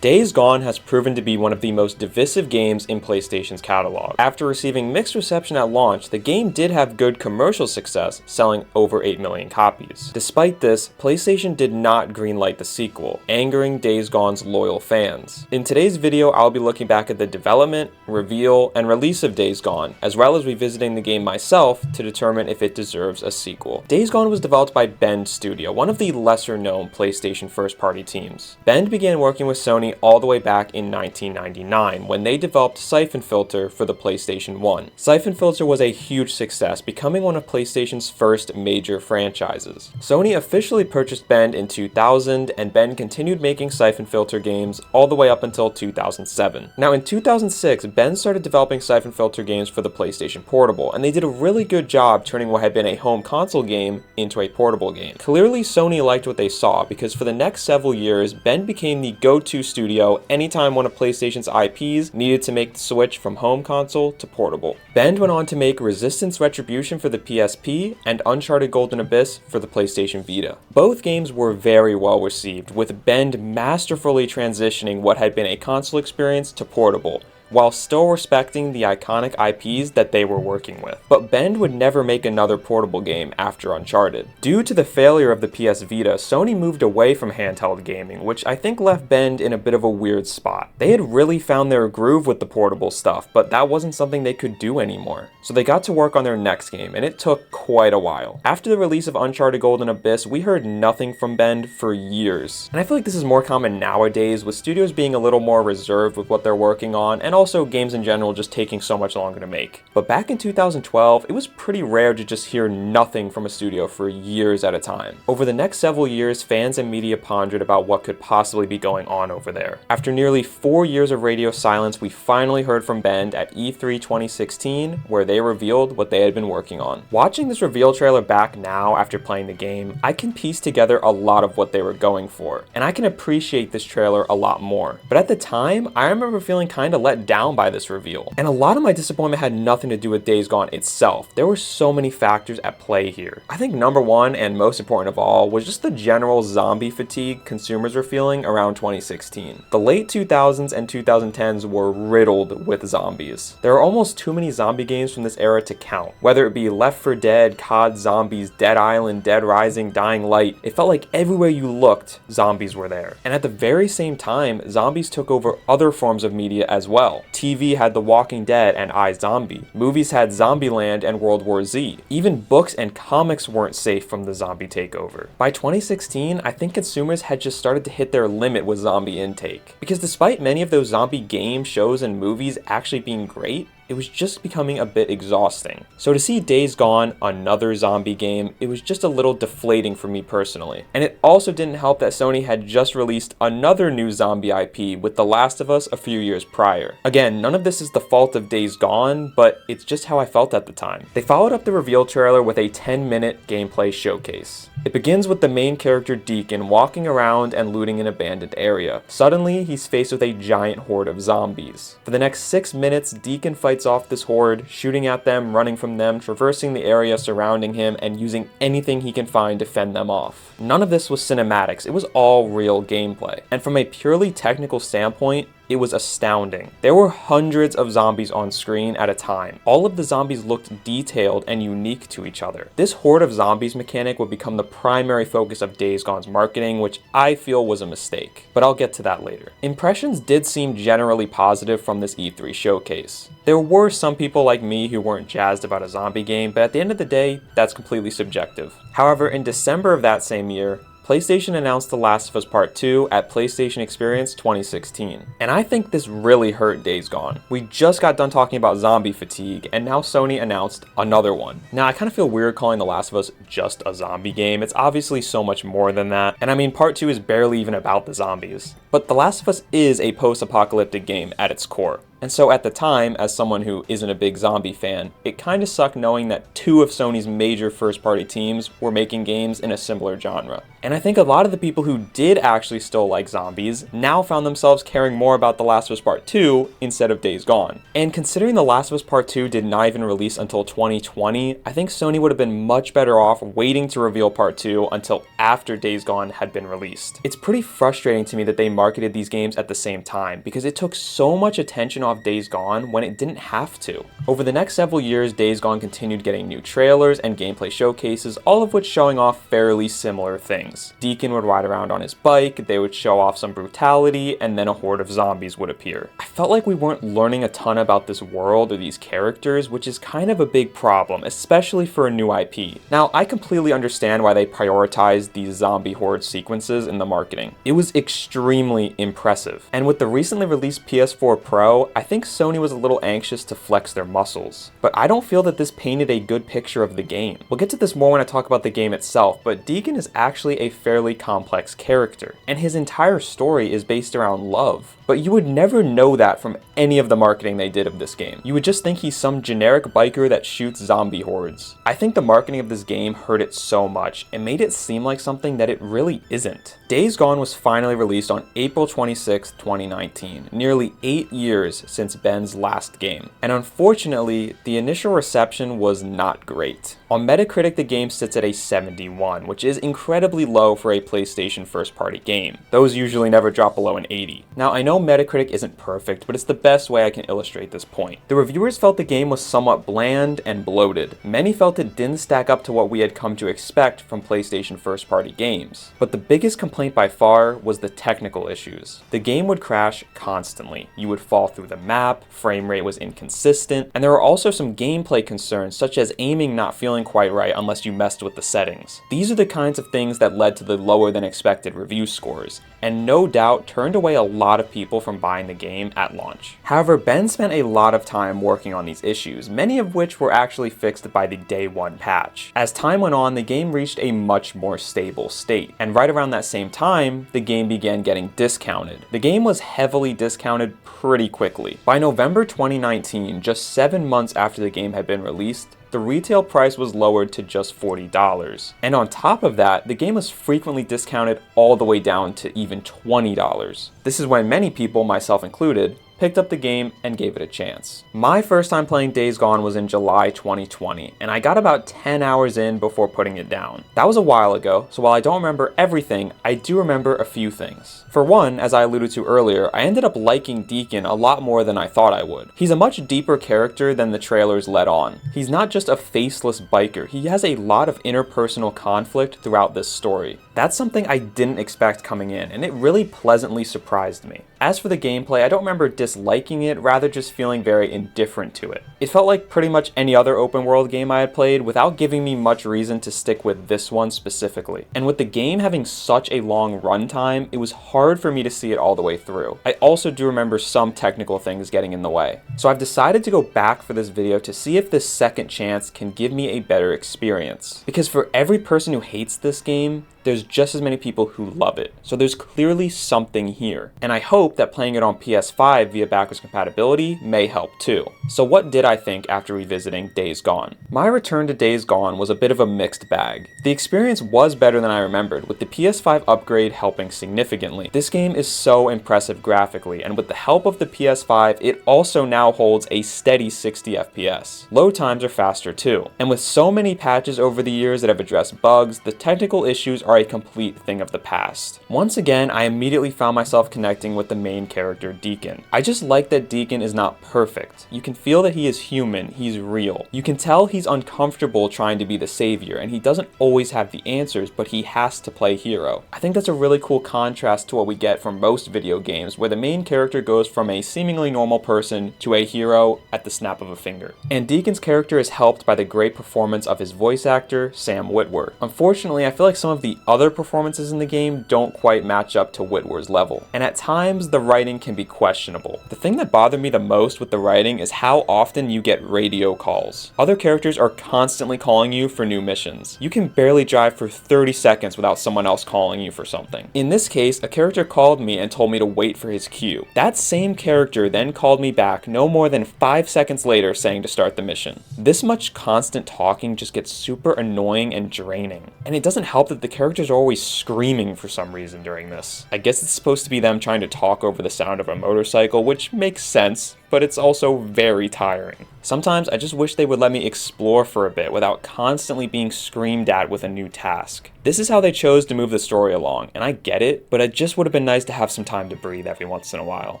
Days Gone has proven to be one of the most divisive games in PlayStation's catalog. After receiving mixed reception at launch, the game did have good commercial success, selling over 8 million copies. Despite this, PlayStation did not greenlight the sequel, angering Days Gone's loyal fans. In today's video, I'll be looking back at the development, reveal, and release of Days Gone, as well as revisiting the game myself to determine if it deserves a sequel. Days Gone was developed by Bend Studio, one of the lesser-known PlayStation first-party teams. Bend began working with Sony all the way back in 1999 when they developed Siphon Filter for the PlayStation 1. Siphon Filter was a huge success, becoming one of PlayStation's first major franchises. Sony officially purchased Bend in 2000, and Bend continued making Siphon Filter games all the way up until 2007. Now in 2006, Bend started developing Siphon Filter games for the PlayStation Portable, and they did a really good job turning what had been a home console game into a portable game. Clearly, Sony liked what they saw, because for the next several years, Bend became the go-to studio anytime one of PlayStation's IPs needed to make the switch from home console to portable. Bend went on to make Resistance Retribution for the PSP and Uncharted Golden Abyss for the PlayStation Vita. Both games were very well received, with Bend masterfully transitioning what had been a console experience to portable, while still respecting the iconic IPs that they were working with. But Bend would never make another portable game after Uncharted. Due to the failure of the PS Vita, Sony moved away from handheld gaming, which I think left Bend in a bit of a weird spot. They had really found their groove with the portable stuff, but that wasn't something they could do anymore. So they got to work on their next game, and it took quite a while. After the release of Uncharted Golden Abyss, we heard nothing from Bend for years. And I feel like this is more common nowadays, with studios being a little more reserved with what they're working on, and also games in general just taking so much longer to make. But back in 2012, it was pretty rare to just hear nothing from a studio for years at a time. Over the next several years, fans and media pondered about what could possibly be going on over there. After nearly 4 years of radio silence, we finally heard from Bend at E3 2016, where they revealed what they had been working on. Watching this reveal trailer back now after playing the game, I can piece together a lot of what they were going for, and I can appreciate this trailer a lot more. But at the time, I remember feeling kinda let down by this reveal. And a lot of my disappointment had nothing to do with Days Gone itself. There were so many factors at play here. I think number one, and most important of all, was just the general zombie fatigue consumers were feeling around 2016. The late 2000s and 2010s were riddled with zombies. There are almost too many zombie games from this era to count. Whether it be Left 4 Dead, COD Zombies, Dead Island, Dead Rising, Dying Light, it felt like everywhere you looked, zombies were there. And at the very same time, zombies took over other forms of media as well. TV had The Walking Dead and iZombie. Movies had Zombieland and World War Z. Even books and comics weren't safe from the zombie takeover. By 2016, I think consumers had just started to hit their limit with zombie intake. Because despite many of those zombie games, shows, and movies actually being great, it was just becoming a bit exhausting. So to see Days Gone, another zombie game, it was just a little deflating for me personally. And it also didn't help that Sony had just released another new zombie IP with The Last of Us a few years prior. Again, none of this is the fault of Days Gone, but it's just how I felt at the time. They followed up the reveal trailer with a 10-minute gameplay showcase. It begins with the main character Deacon walking around and looting an abandoned area. Suddenly, he's faced with a giant horde of zombies. For the next 6 minutes, Deacon fights off this horde, shooting at them, running from them, traversing the area surrounding him, and using anything he can find to fend them off. None of this was cinematics, it was all real gameplay. And from a purely technical standpoint, it was astounding. There were hundreds of zombies on screen at a time. All of the zombies looked detailed and unique to each other. This horde of zombies mechanic would become the primary focus of Days Gone's marketing, which I feel was a mistake, but I'll get to that later. Impressions did seem generally positive from this E3 showcase. There were some people like me who weren't jazzed about a zombie game, but at the end of the day, that's completely subjective. However, in December of that same year, PlayStation announced The Last of Us Part 2 at PlayStation Experience 2016. And I think this really hurt Days Gone. We just got done talking about zombie fatigue, and now Sony announced another one. Now, I kind of feel weird calling The Last of Us just a zombie game. It's obviously so much more than that. And I mean, Part 2 is barely even about the zombies. But The Last of Us is a post-apocalyptic game at its core. And so at the time, as someone who isn't a big zombie fan, it kinda sucked knowing that two of Sony's major first-party teams were making games in a similar genre. And I think a lot of the people who did actually still like zombies now found themselves caring more about The Last of Us Part 2 instead of Days Gone. And considering The Last of Us Part 2 did not even release until 2020, I think Sony would have been much better off waiting to reveal Part 2 until after Days Gone had been released. It's pretty frustrating to me that they marketed these games at the same time, because it took so much attention off Days Gone when it didn't have to. Over the next several years, Days Gone continued getting new trailers and gameplay showcases, all of which showing off fairly similar things. Deacon would ride around on his bike, they would show off some brutality, and then a horde of zombies would appear. I felt like we weren't learning a ton about this world or these characters, which is kind of a big problem, especially for a new IP. Now, I completely understand why they prioritized these zombie horde sequences in the marketing. It was extremely impressive. And with the recently released PS4 Pro, I think Sony was a little anxious to flex their muscles. But I don't feel that this painted a good picture of the game. We'll get to this more when I talk about the game itself, but Deacon is actually a fairly complex character, and his entire story is based around love. But you would never know that from any of the marketing they did of this game. You would just think he's some generic biker that shoots zombie hordes. I think the marketing of this game hurt it so much and made it seem like something that it really isn't. Days Gone was finally released on April 26, 2019, nearly 8 years since Ben's last game. And unfortunately, the initial reception was not great. On Metacritic, the game sits at a 71, which is incredibly low for a PlayStation first-party game. Those usually never drop below an 80. Now, I know Metacritic isn't perfect, but it's the best way I can illustrate this point. The reviewers felt the game was somewhat bland and bloated. Many felt it didn't stack up to what we had come to expect from PlayStation first-party games. But the biggest complaint by far was the technical issues. The game would crash constantly. You would fall through the map, frame rate was inconsistent, and there were also some gameplay concerns, such as aiming not feeling quite right unless you messed with the settings. These are the kinds of things that led to the lower than expected review scores, and no doubt turned away a lot of people from buying the game at launch. However, Ben spent a lot of time working on these issues, many of which were actually fixed by the day one patch. As time went on, the game reached a much more stable state, and right around that same time, the game began getting discounted. The game was heavily discounted pretty quickly. By November 2019, just 7 months after the game had been released, the retail price was lowered to just $40. And on top of that, the game was frequently discounted all the way down to even $20. This is when many people, myself included, picked up the game and gave it a chance. My first time playing Days Gone was in July 2020, and I got about 10 hours in before putting it down. That was a while ago, so while I don't remember everything, I do remember a few things. For one, as I alluded to earlier, I ended up liking Deacon a lot more than I thought I would. He's a much deeper character than the trailers let on. He's not just a faceless biker, he has a lot of interpersonal conflict throughout this story. That's something I didn't expect coming in, and it really pleasantly surprised me. As for the gameplay, I don't remember disliking it, rather just feeling very indifferent to it. It felt like pretty much any other open world game I had played without giving me much reason to stick with this one specifically. And with the game having such a long runtime, it was hard for me to see it all the way through. I also do remember some technical things getting in the way. So I've decided to go back for this video to see if this second chance can give me a better experience. Because for every person who hates this game, there's just as many people who love it. So there's clearly something here. And I hope that playing it on PS5 via backwards compatibility may help too. So what did I think after revisiting Days Gone? My return to Days Gone was a bit of a mixed bag. The experience was better than I remembered, with the PS5 upgrade helping significantly. This game is so impressive graphically, and with the help of the PS5, it also now holds a steady 60 FPS. Load times are faster too. And with so many patches over the years that have addressed bugs, the technical issues are a complete thing of the past. Once again, I immediately found myself connecting with the main character, Deacon. I just like that Deacon is not perfect. You can feel that he is human, he's real. You can tell he's uncomfortable trying to be the savior, and he doesn't always have the answers, but he has to play hero. I think that's a really cool contrast to what we get from most video games, where the main character goes from a seemingly normal person to a hero at the snap of a finger. And Deacon's character is helped by the great performance of his voice actor, Sam Witwer. Unfortunately, I feel like some of the other performances in the game don't quite match up to Whitworth's level, and at times the writing can be questionable. The thing that bothered me the most with the writing is how often you get radio calls. Other characters are constantly calling you for new missions. You can barely drive for 30 seconds without someone else calling you for something. In this case, a character called me and told me to wait for his cue. That same character then called me back no more than 5 seconds later saying to start the mission. This much constant talking just gets super annoying and draining. And it doesn't help that the characters are always screaming for some reason during this. I guess it's supposed to be them trying to talk over the sound of a motorcycle, which makes sense, but it's also very tiring. Sometimes I just wish they would let me explore for a bit without constantly being screamed at with a new task. This is how they chose to move the story along, and I get it, but it just would have been nice to have some time to breathe every once in a while.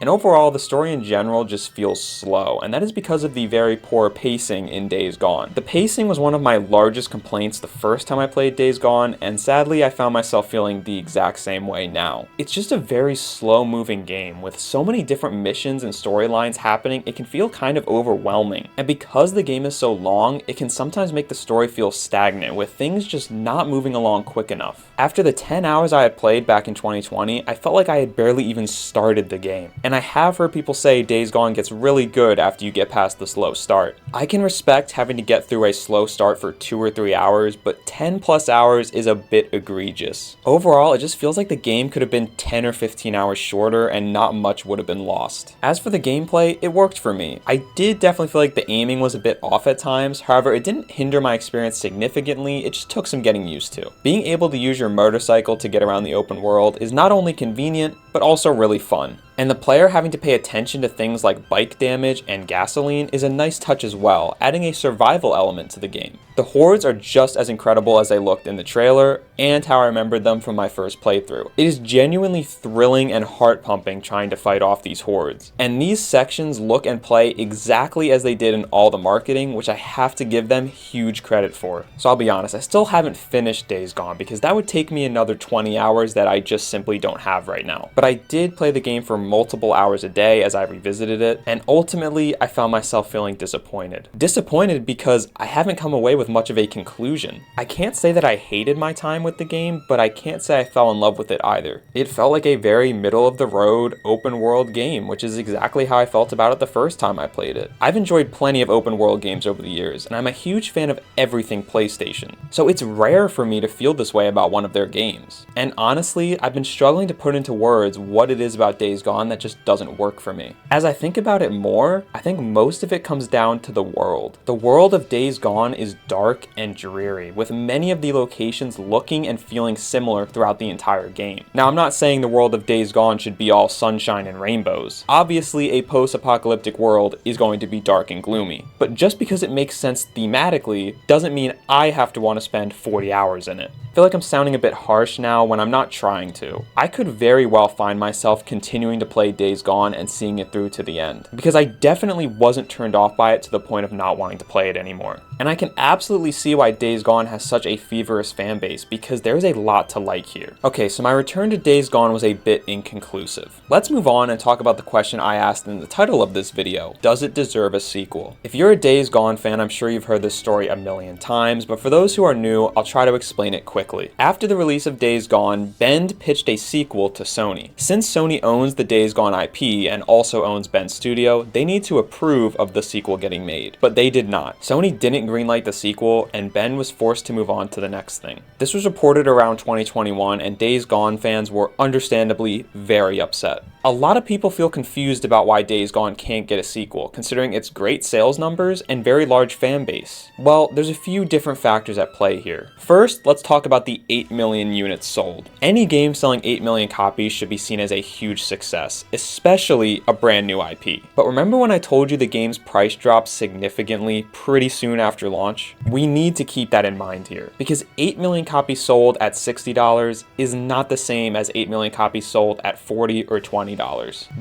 And overall, the story in general just feels slow, and that is because of the very poor pacing in Days Gone. The pacing was one of my largest complaints the first time I played Days Gone, and sadly I found myself feeling the exact same way now. It's just a very slow-moving game, with so many different missions and storylines happening, it can feel kind of overwhelming. And because the game is so long, it can sometimes make the story feel stagnant, with things just not moving along quick enough. After the 10 hours I had played back in 2020, I felt like I had barely even started the game. And I have heard people say Days Gone gets really good after you get past the slow start. I can respect having to get through a slow start for 2 or 3 hours, but 10 plus hours is a bit egregious. Overall, it just feels like the game could have been 10 or 15 hours shorter and not much would have been lost. As for the gameplay, it worked for me. I did definitely feel like the aiming was a bit off at times, however it didn't hinder my experience significantly, it just took some getting used to. Being able to use your motorcycle to get around the open world is not only convenient, but also really fun. And the player having to pay attention to things like bike damage and gasoline is a nice touch as well, adding a survival element to the game. The hordes are just as incredible as they looked in the trailer, and how I remembered them from my first playthrough. It is genuinely thrilling and heart-pumping trying to fight off these hordes. And these sections look and play exactly as they did in all the marketing, which I have to give them huge credit for. So I'll be honest, I still haven't finished Days Gone because that would take me another 20 hours that I just simply don't have right now. But I did play the game for multiple hours a day as I revisited it, and ultimately I found myself feeling disappointed. Disappointed because I haven't come away with much of a conclusion. I can't say that I hated my time with the game, but I can't say I fell in love with it either. It felt like a very middle of the road open world game, which is exactly how I felt about it the first time I played it. I've enjoyed plenty of open world games over the years, and I'm a huge fan of everything PlayStation, so it's rare for me to feel this way about one of their games. And honestly, I've been struggling to put into words what it is about Days Gone that just doesn't work for me. As I think about it more, I think most of it comes down to the world. The world of Days Gone is dark and dreary, with many of the locations looking and feeling similar throughout the entire game. Now, I'm not saying the world of Days Gone should be all sunshine and rainbows. Obviously, a post-apocalyptic world is going to be dark and gloomy, but just because it makes sense thematically doesn't mean I have to want to spend 40 hours in it. I feel like I'm sounding a bit harsh now when I'm not trying to. I could very well find myself continuing to play Days Gone and seeing it through to the end, because I definitely wasn't turned off by it to the point of not wanting to play it anymore. And I can absolutely see why Days Gone has such a feverish fan base, because there's a lot to like here. Okay, so my return to Days Gone was a bit inconclusive. Let's move on and talk about the question I asked in the title of this video. Does it deserve a sequel? If you're a Days Gone fan, I'm sure you've heard this story a million times, but for those who are new, I'll try to explain it quickly. After the release of Days Gone, Bend pitched a sequel to Sony. Since Sony owns the Days Gone IP and also owns Bend's studio, they need to approve of the sequel getting made, but they did not. Sony didn't greenlight the sequel, and Bend was forced to move on to the next thing. This was reported around 2021, and Days Gone fans were understandably very upset. A lot of people feel confused about why Days Gone can't get a sequel, considering its great sales numbers and very large fan base. Well, there's a few different factors at play here. First, let's talk about the 8 million units sold. Any game selling 8 million copies should be seen as a huge success, especially a brand new IP. But remember when I told you the game's price dropped significantly pretty soon after launch? We need to keep that in mind here, because 8 million copies sold at $60 is not the same as 8 million copies sold at $40 or $20.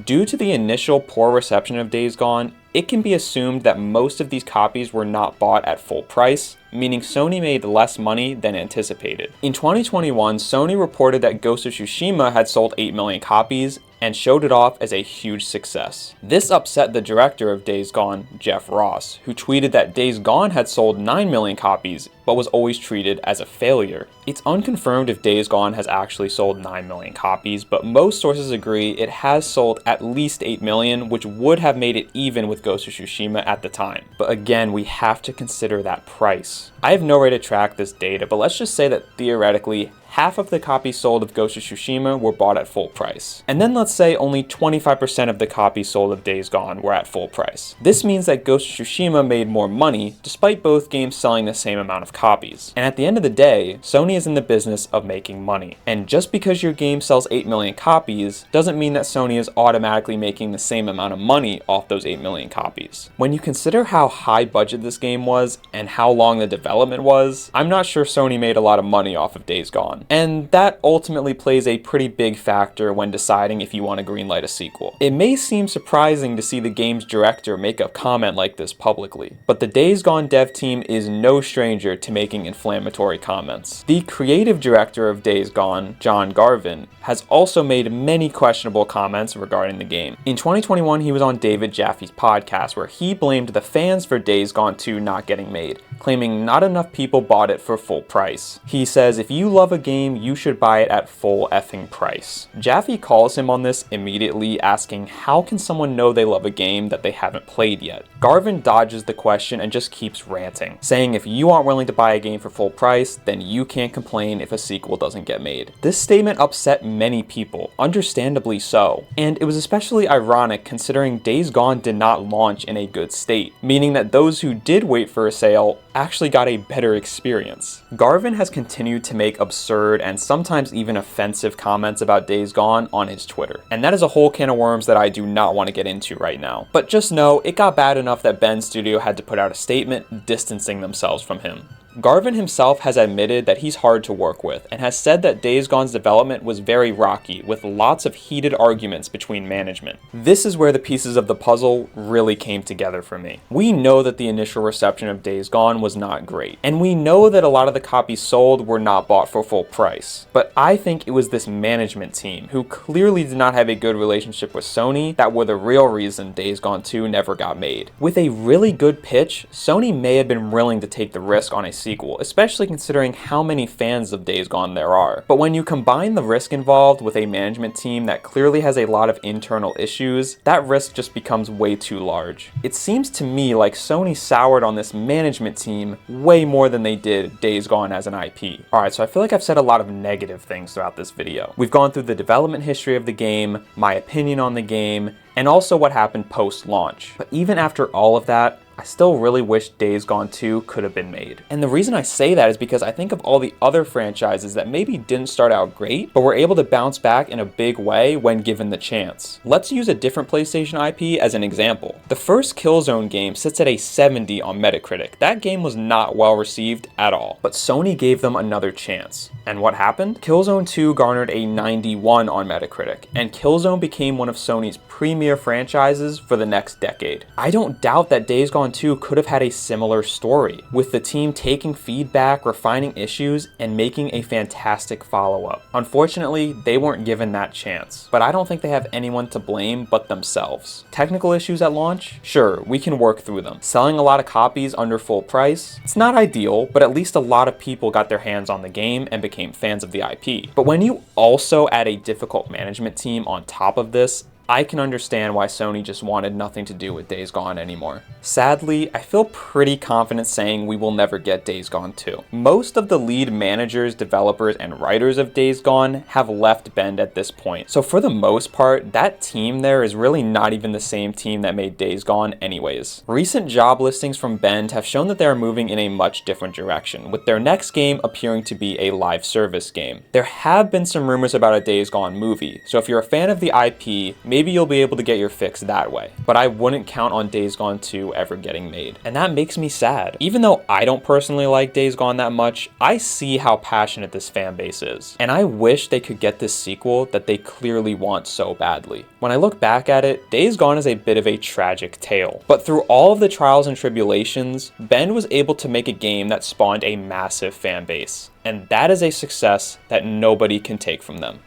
Due to the initial poor reception of Days Gone, it can be assumed that most of these copies were not bought at full price, meaning Sony made less money than anticipated. In 2021, Sony reported that Ghost of Tsushima had sold 8 million copies and showed it off as a huge success. This upset the director of Days Gone, Jeff Ross, who tweeted that Days Gone had sold 9 million copies, but was always treated as a failure. It's unconfirmed if Days Gone has actually sold 9 million copies, but most sources agree it has sold at least 8 million, which would have made it even with Ghost of Tsushima at the time. But again, we have to consider that price. I have no way to track this data, but let's just say that theoretically, half of the copies sold of Ghost of Tsushima were bought at full price. And then let's say only 25% of the copies sold of Days Gone were at full price. This means that Ghost of Tsushima made more money, despite both games selling the same amount of copies. And at the end of the day, Sony is in the business of making money. And just because your game sells 8 million copies, doesn't mean that Sony is automatically making the same amount of money off those 8 million copies. When you consider how high budget this game was, and how long the development was, I'm not sure Sony made a lot of money off of Days Gone. And that ultimately plays a pretty big factor when deciding if you want to greenlight a sequel. It may seem surprising to see the game's director make a comment like this publicly, but the Days Gone dev team is no stranger to making inflammatory comments. The creative director of Days Gone, John Garvin, has also made many questionable comments regarding the game. In 2021, he was on David Jaffe's podcast where he blamed the fans for Days Gone 2 not getting made, claiming not enough people bought it for full price. He says, if you love a game, you should buy it at full effing price. Jaffe calls him on this immediately, asking how can someone know they love a game that they haven't played yet? Garvin dodges the question and just keeps ranting, saying if you aren't willing to buy a game for full price, then you can't complain if a sequel doesn't get made. This statement upset many people, understandably so, and it was especially ironic considering Days Gone did not launch in a good state, meaning that those who did wait for a sale actually got a better experience. Garvin has continued to make absurd and sometimes even offensive comments about Days Gone on his Twitter, and that is a whole can of worms that I do not want to get into right now. But just know, it got bad enough that Ben's studio had to put out a statement distancing themselves from him. Garvin himself has admitted that he's hard to work with and has said that Days Gone's development was very rocky, with lots of heated arguments between management. This is where the pieces of the puzzle really came together for me. We know that the initial reception of Days Gone was not great, and we know that a lot of the copies sold were not bought for full price. But I think it was this management team, who clearly did not have a good relationship with Sony, that were the real reason Days Gone 2 never got made. With a really good pitch, Sony may have been willing to take the risk on a sequel, especially considering how many fans of Days Gone there are. But when you combine the risk involved with a management team that clearly has a lot of internal issues, that risk just becomes way too large. It seems to me like Sony soured on this management team way more than they did Days Gone as an IP. Alright, so I feel like I've said a lot of negative things throughout this video. We've gone through the development history of the game, my opinion on the game, and also what happened post-launch. But even after all of that, I still really wish Days Gone 2 could have been made. And the reason I say that is because I think of all the other franchises that maybe didn't start out great, but were able to bounce back in a big way when given the chance. Let's use a different PlayStation IP as an example. The first Killzone game sits at a 70 on Metacritic. That game was not well received at all, but Sony gave them another chance. And what happened? Killzone 2 garnered a 91 on Metacritic, and Killzone became one of Sony's premier franchises for the next decade. I don't doubt that Days Gone 2 could have had a similar story, with the team taking feedback, refining issues, and making a fantastic follow-up. Unfortunately, they weren't given that chance, but I don't think they have anyone to blame but themselves. Technical issues at launch? Sure, we can work through them. Selling a lot of copies under full price? It's not ideal, but at least a lot of people got their hands on the game and became fans of the IP. But when you also add a difficult management team on top of this, I can understand why Sony just wanted nothing to do with Days Gone anymore. Sadly, I feel pretty confident saying we will never get Days Gone 2. Most of the lead managers, developers, and writers of Days Gone have left Bend at this point. So for the most part, that team there is really not even the same team that made Days Gone anyways. Recent job listings from Bend have shown that they are moving in a much different direction, with their next game appearing to be a live service game. There have been some rumors about a Days Gone movie, so if you're a fan of the IP, maybe you'll be able to get your fix that way. But I wouldn't count on Days Gone 2 ever getting made. And that makes me sad. Even though I don't personally like Days Gone that much, I see how passionate this fan base is. And I wish they could get this sequel that they clearly want so badly. When I look back at it, Days Gone is a bit of a tragic tale. But through all of the trials and tribulations, Bend was able to make a game that spawned a massive fan base. And that is a success that nobody can take from them.